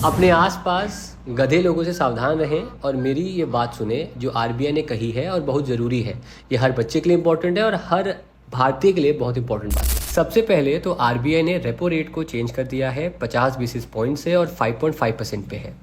अपने आसपास गधे लोगों से सावधान रहें और मेरी ये बात सुने जो आरबीआई ने कही है और बहुत ज़रूरी है। ये हर बच्चे के लिए इम्पोर्टेंट है और हर भारतीय के लिए बहुत इंपॉर्टेंट बात है। सबसे पहले तो आरबीआई ने रेपो रेट को चेंज कर दिया है 50 बेसिस पॉइंट से और 5.5% पे है।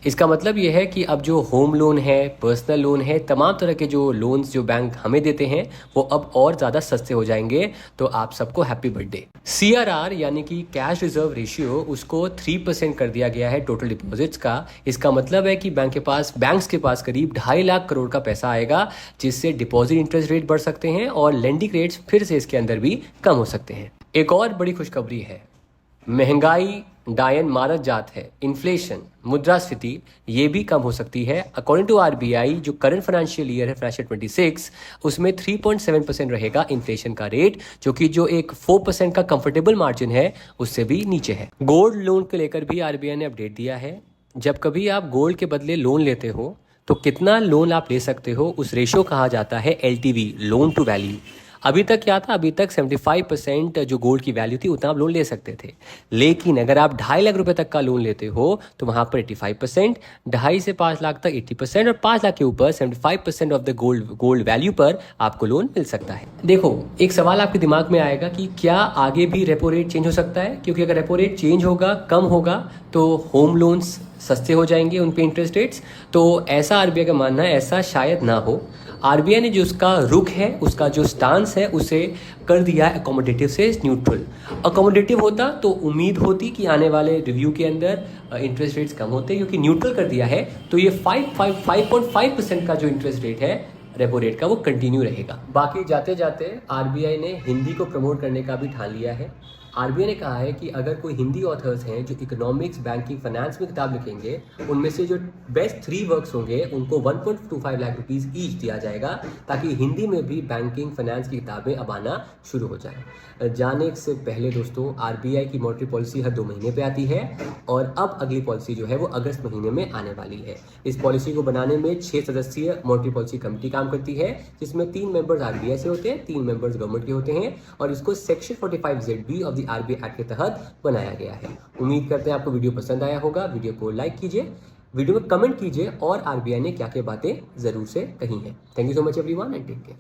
इसका मतलब ये है कि अब जो होम लोन है, पर्सनल लोन है, तमाम तरह के जो लोन्स जो बैंक हमें देते हैं वो अब और ज़्यादा सस्ते हो जाएंगे। तो आप सबको हैप्पी बर्थडे। सीआरआर यानी कि कैश रिजर्व रेशियो उसको 3% कर दिया गया है टोटल डिपॉजिट्स का। इसका मतलब है कि बैंक्स के पास करीब 2.5 लाख करोड़ का पैसा आएगा, जिससे डिपॉजिट इंटरेस्ट रेट बढ़ सकते हैं और लेंडिंग रेट्स फिर से इसके अंदर भी कम हो सकते हैं। एक और बड़ी खुशखबरी है, महंगाई डायन मारत जात है, इन्फ्लेशन मुद्रास्फीति ये भी कम हो सकती है। अकॉर्डिंग टू आरबीआई जो करंट फाइनेंशियल ईयर है फाइनेंशियल 26 उसमें 3.7% रहेगा इन्फ्लेशन का रेट, जो कि जो एक 4% का कंफर्टेबल मार्जिन है उससे भी नीचे है। गोल्ड लोन को लेकर भी आरबीआई ने अपडेट दिया है। जब कभी आप गोल्ड के बदले लोन लेते हो तो कितना लोन आप ले सकते हो उस रेशियो कहा जाता है एलटीवी, लोन टू वैल्यू। अभी तक क्या था, अभी तक 75% जो गोल्ड की वैल्यू थी उतना आप लोन ले सकते थे। लेकिन अगर आप 2.5 लाख रुपए तक का लोन लेते हो तो वहां पर 85%, 2.5 से 5 लाख तक 80% और 5 लाख के ऊपर 75% ऑफ द गोल्ड वैल्यू पर आपको लोन मिल सकता है। देखो, एक सवाल आपके दिमाग में आएगा कि क्या आगे भी रेपो रेट चेंज हो सकता है? क्योंकि अगर रेपो रेट चेंज होगा, कम होगा, तो होम लोन्स सस्ते हो जाएंगे, उन पे इंटरेस्ट रेट्स। तो ऐसा आरबीआई का मानना है, ऐसा शायद ना हो। आरबीआई ने जो उसका रुख है, उसका जो स्टांस है, उसे कर दिया है अकोमोडेटिव से न्यूट्रल। अकोमोडेटिव होता तो उम्मीद होती कि आने वाले रिव्यू के अंदर इंटरेस्ट रेट्स कम होते, क्योंकि न्यूट्रल कर दिया है तो ये 5.5% का जो इंटरेस्ट रेट है रेपो रेट का वो कंटिन्यू रहेगा। बाकी जाते जाते आरबीआई ने हिंदी को प्रमोट करने का भी ठान लिया है। आरबीआई ने कहा है कि अगर कोई हिंदी ऑथर्स हैं जो इकोनॉमिक्स, बैंकिंग, फाइनेंस में किताब लिखेंगे, उनमें से जो बेस्ट 3 वर्क्स होंगे उनको 1.25 लाख रुपीस ईच दिया जाएगा, ताकि हिंदी में भी बैंकिंग, फाइनेंस की किताबें अब आना शुरू हो जाए। जाने से पहले दोस्तों, आरबीआई की मॉनेटरी पॉलिसी हर 2 महीने पे आती है और अब अगली पॉलिसी जो है वो अगस्त महीने में आने वाली है। इस पॉलिसी को बनाने में 6 सदस्यीय मॉनेटरी पॉलिसी कमेटी काम करती है, जिसमें 3 मेंबर्स आरबीआई से होते हैं, 3 मेंबर्स गवर्नमेंट के होते हैं और इसको section 45ZB of the RBI act के तहत बनाया गया है। उम्मीद करते हैं आपको वीडियो पसंद आया होगा। वीडियो को लाइक कीजिए, वीडियो में कमेंट कीजिए और आरबीआई ने क्या क्या बातें जरूर से कही हैं। Thank you so much everyone and take care.